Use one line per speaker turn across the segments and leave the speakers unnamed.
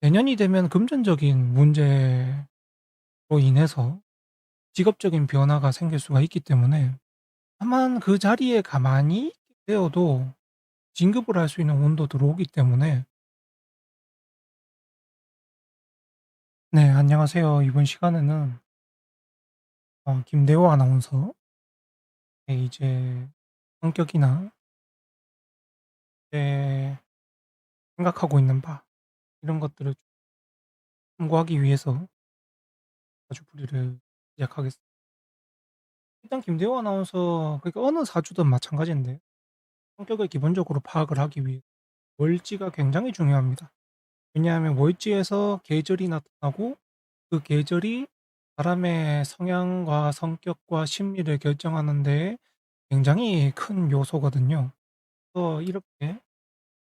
내년이 되면 금전적인 문제로 인해서 직업적인 변화가 생길 수가 있기 때문에 다만 그 자리에 가만히 되어도 진급을 할 수 있는 운도 들어오기 때문에. 네, 안녕하세요. 이번 시간에는 김대호 아나운서의 이제 성격이나 제 생각하고 있는 바 이런 것들을 참고하기 위해서 사주풀이를 시작하겠습니다. 일단 김대호 아나운서, 그러니까 어느 사주든 마찬가지인데 성격을 기본적으로 파악을 하기 위해 월지가 굉장히 중요합니다. 왜냐하면 월지에서 계절이 나타나고 그 계절이 사람의 성향과 성격과 심리를 결정하는 데 굉장히 큰 요소거든요. 그래서 이렇게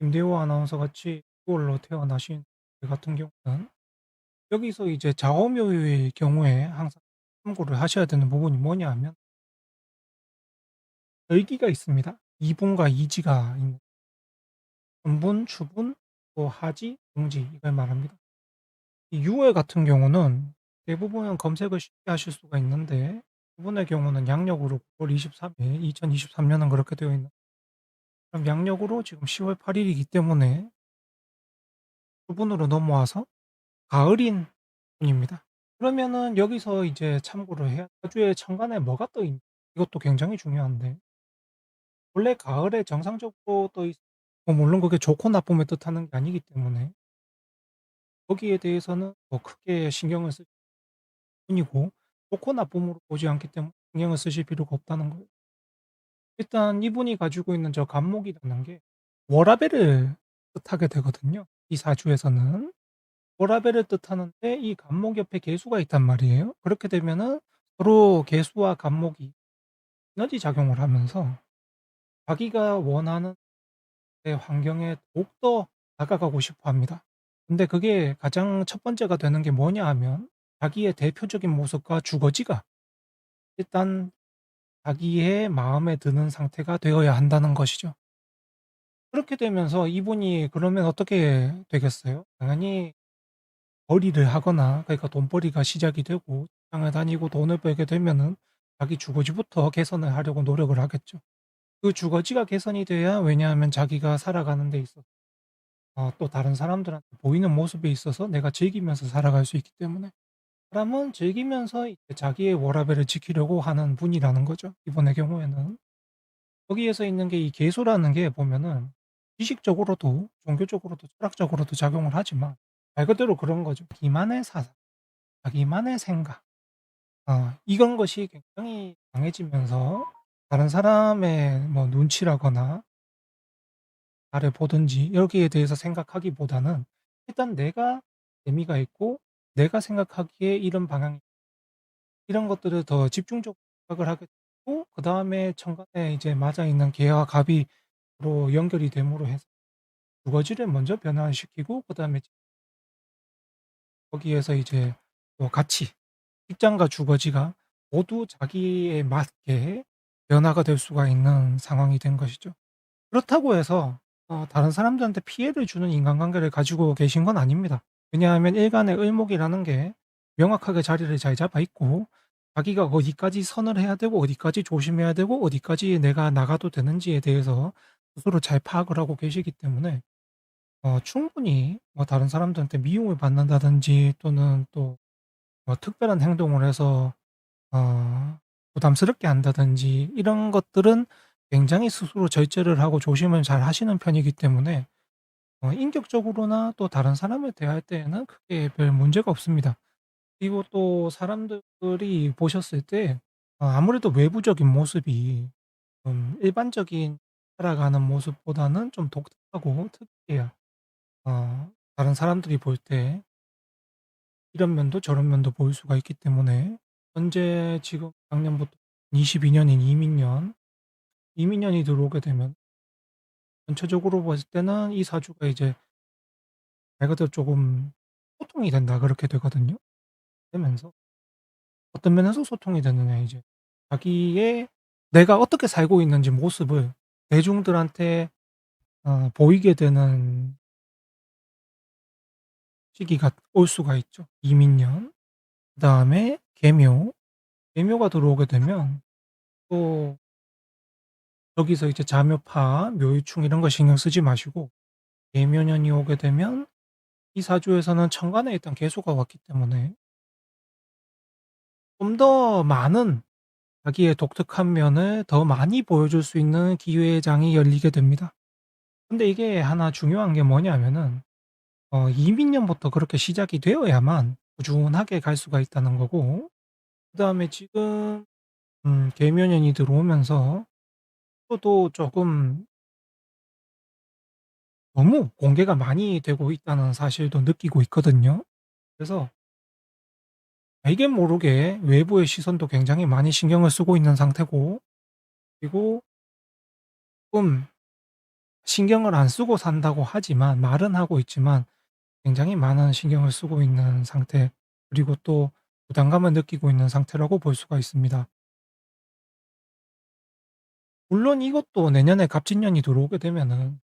김대호 아나운서 같이 6월로 태어나신 분 같은 경우는 여기서 이제 좌우묘의 경우에 항상 참고를 하셔야 되는 부분이 뭐냐 하면 절기가 있습니다. 이분과 이지가 있는春분, 추분, 또 하지, 동지 이걸 말합니다. 이 6월 같은 경우는 대부분은 검색을 쉽게 하실 수가 있는데 이분의 경우는 양력으로 9월 23일 2023년은 그렇게 되어 있는, 그럼 양력으로 지금 10월 8일이기 때문에 추분으로 넘어와서 가을인 분입니다. 그러면은 여기서 이제 참고를 해야 사주에 천간에 뭐가 떠 있는지, 이것도 굉장히 중요한데 원래 가을에 정상적으로 떠 있, 뭐 물론 그게 좋고 나쁨을 뜻하는 게 아니기 때문에 거기에 대해서는 뭐 크게 신경을 쓸 뿐이고 좋고 나쁨으로 보지 않기 때문에 신경을 쓰실 필요가 없다는 거예요. 일단 이분이 가지고 있는 저 간목이라는 게 워라밸을 뜻하게 되거든요. 이 사주에서는 워라밸을 뜻하는데 이 간목 옆에 개수가 있단 말이에요. 그렇게 되면은 서로 개수와 간목이 시너지 작용을 하면서 자기가 원하는 환경에 더욱더 다가가고 싶어 합니다. 근데 그게 가장 첫 번째가 되는 게 뭐냐 하면 자기의 대표적인 모습과 주거지가 일단 자기의 마음에 드는 상태가 되어야 한다는 것이죠. 그렇게 되면서 이분이 그러면 어떻게 되겠어요? 당연히 벌이를 하거나, 그러니까 돈벌이가 시작이 되고 직장을 다니고 돈을 벌게 되면은 자기 주거지부터 개선을 하려고 노력을 하겠죠. 그 주거지가 개선이 돼야, 왜냐하면 자기가 살아가는 데 있어서 또 다른 사람들한테 보이는 모습에 있어서 내가 즐기면서 살아갈 수 있기 때문에 사람은 즐기면서 이제 자기의 워라밸을 지키려고 하는 분이라는 거죠. 이번의 경우에는 거기에서 있는 게 이 계수라는 게 보면은 지식적으로도 종교적으로도 철학적으로도 작용을 하지만 말 그대로 그런 거죠. 자기만의 사상, 자기만의 생각, 이런 것이 굉장히 강해지면서 다른 사람의 뭐 눈치라거나 나를 보든지 여기에 대해서 생각하기보다는 일단 내가 재미가 있고 내가 생각하기에 이런 방향, 이런 것들을 더 집중적으로 생각을 하게 되고, 그다음에 천간에 이제 맞아 있는 개와 갑이로 연결이 됨으로 해서 주거지를 먼저 변화시키고 그다음에 거기에서 이제 또 같이 직장과 주거지가 모두 자기에 맞게 변화가 될 수가 있는 상황이 된 것이죠. 그렇다고 해서 다른 사람들한테 피해를 주는 인간관계를 가지고 계신 건 아닙니다. 왜냐하면 일간의 을목이라는 게 명확하게 자리를 잘 잡아 있고 자기가 어디까지 선을 해야 되고 어디까지 조심해야 되고 어디까지 내가 나가도 되는지에 대해서 스스로 잘 파악을 하고 계시기 때문에 충분히 뭐 다른 사람들한테 미움을 받는다든지 또는 또 특별한 행동을 해서 부담스럽게 한다든지 이런 것들은 굉장히 스스로 절제를 하고 조심을 잘 하시는 편이기 때문에 인격적으로나 또 다른 사람을 대할 때에는 크게 별 문제가 없습니다. 그리고 또 사람들이 보셨을 때 아무래도 외부적인 모습이 좀 일반적인 살아가는 모습보다는 좀 독특하고 특이해요. 다른 사람들이 볼 때 이런 면도 저런 면도 보일 수가 있기 때문에 현재 지금 작년부터 22년인 이민년이 들어오게 되면 전체적으로 봤을 때는 이 사주가 이제 말 그대로 조금 소통이 된다 그렇게 되거든요. 되면서 어떤 면에서 소통이 되느냐, 이제 자기의 내가 어떻게 살고 있는지 모습을 대중들한테 보이게 되는 시기가 올 수가 있죠. 이민년, 그다음에 계묘. 계묘가 들어오게 되면 또 여기서 이제 자묘파, 묘유충 이런 거 신경 쓰지 마시고, 계묘년이 오게 되면 이 사주에서는 천간에 일단 계수가 왔기 때문에 좀 더 많은 자기의 독특한 면을 더 많이 보여줄 수 있는 기회의 장이 열리게 됩니다. 근데 이게 하나 중요한 게 뭐냐면은 이민년부터 그렇게 시작이 되어야만 꾸준하게 갈 수가 있다는 거고, 그다음에 지금 계묘년이 들어오면서 또 조금 너무 공개가 많이 되고 있다는 사실도 느끼고 있거든요. 그래서 알게 모르게 외부의 시선도 굉장히 많이 신경을 쓰고 있는 상태고, 그리고 좀 신경을 안 쓰고 산다고 하지만, 말은 하고 있지만 굉장히 많은 신경을 쓰고 있는 상태, 그리고 또 부담감을 느끼고 있는 상태라고 볼 수가 있습니다. 물론 이것도 내년에 갑진년이 들어오게 되면은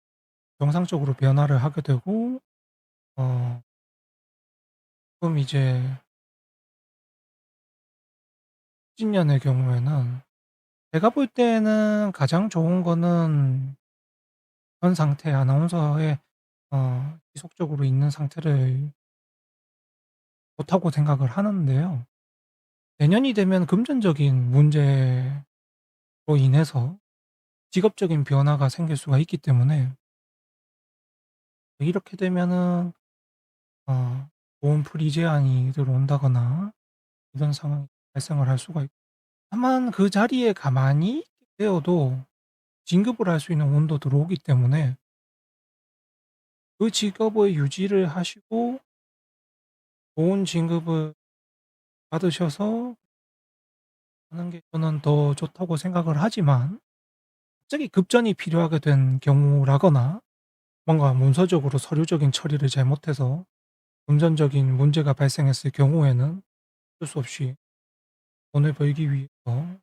정상적으로 변화를 하게 되고, 어 그럼 이제 갑진년의 경우에는 제가 볼 때는 가장 좋은 거는 현 상태, 아나운서의 지속적으로 있는 상태를 좋다고 생각을 하는데요. 내년이 되면 금전적인 문제로 인해서 직업적인 변화가 생길 수가 있기 때문에, 이렇게 되면은 좋은 프리 제한이 들어온다거나 이런 상황이 발생을 할 수가 있고, 다만 그 자리에 가만히 있게 되어도 진급을 할 수 있는 운도 들어오기 때문에 그 직업을 유지를 하시고 좋은 진급을 받으셔서 하는 게 저는 더 좋다고 생각을 하지만, 갑자기 급전이 필요하게 된 경우라거나 뭔가 문서적으로 서류적인 처리를 잘못해서 금전적인 문제가 발생했을 경우에는 어쩔 수 없이 돈을 벌기 위해서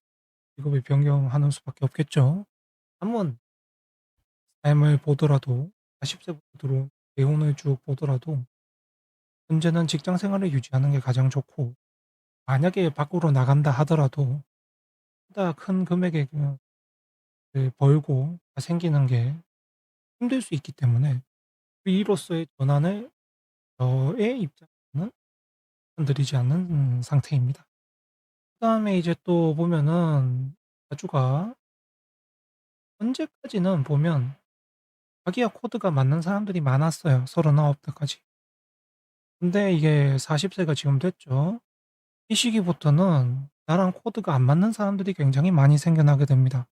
직업을 변경하는 수밖에 없겠죠. 한번 삶을 보더라도 40 세부터 들어온 대운을 쭉 보더라도 현재는 직장 생활을 유지하는 게 가장 좋고, 만약에 밖으로 나간다 하더라도 보다 큰 금액의 그 벌고 생기는 게 힘들 수 있기 때문에 이로서의 전환을 저의 입장에서는 건드리지 않는 상태입니다. 그다음에 이제 또 보면은 사주가 현재까지는 보면 자기와 코드가 맞는 사람들이 많았어요, 39 대까지. 근데 이게 40 세가 지금 됐죠. 이 시기부터는 나랑 코드가 안 맞는 사람들이 굉장히 많이 생겨나게 됩니다.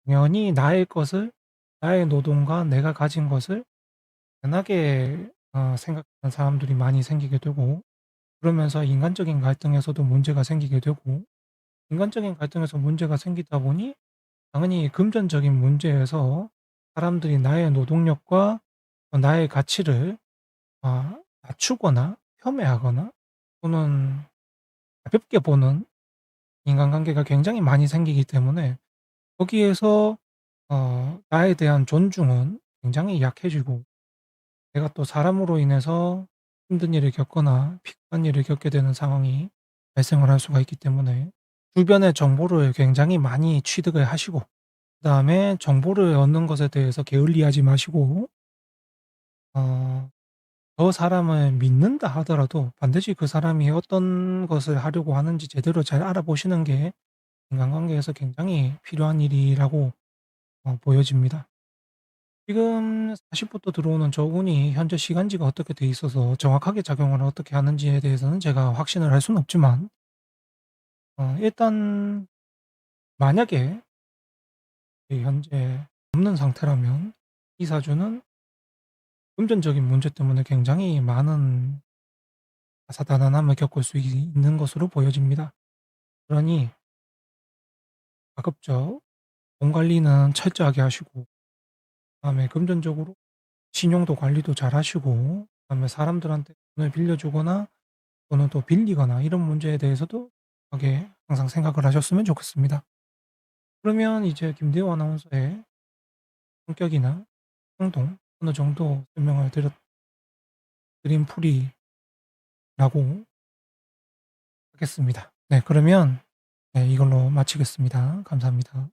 당연히 나의 것을, 나의 노동과 내가 가진 것을 연하게 생각하는 사람들이 많이 생기게 되고, 그러면서 인간적인 갈등에서도 문제가 생기게 되고, 인간적인 갈등에서 문제가 생기다 보니 당연히 금전적인 문제에서 사람들이 나의 노동력과 나의 가치를 낮추거나 폄훼하거나 또는 가볍게 보는 인간관계가 굉장히 많이 생기기 때문에, 거기에서 나에 대한 존중은 굉장히 약해지고, 내가 또 사람으로 인해서 힘든 일을 겪거나 피곤한 일을 겪게 되는 상황이 발생을 할 수가 있기 때문에 주변의 정보를 굉장히 많이 취득을 하시고, 그다음에 정보를 얻는 것에 대해서 게을리하지 마시고, 어 저 사람을 믿는다 하더라도 반드시 그 사람이 어떤 것을 하려고 하는지 제대로 잘 알아보시는 게 인간관계에서 굉장히 필요한 일이라고 보여집니다. 지금 40 부터 들어오는 저 운이 현재 시간지가 어떻게 돼 있어서 정확하게 작용을 어떻게 하는지에 대해서는 제가 확신을 할 수는 없지만, 일단 만약에 현재 없는 상태라면 이 사주는 금전적인 문제 때문에 굉장히 많은 다사다난함을 겪을 수 있는 것으로 보여집니다. 그러니 가급적 돈 관리는 철저하게 하시고, 그다음에 금전적으로 신용도 관리도 잘하시고, 그다음에 사람들한테 돈을 빌려주거나 또는 또 빌리거나 이런 문제에 대해서도 하게 항상 생각을 하셨으면 좋겠습니다. 그러면 이제 김대호 아나운서의 성격이나 행동 어느 정도 설명을 드렸 드림풀이라고 하겠습니다. 네, 그러면 네, 이걸로 마치겠습니다. 감사합니다.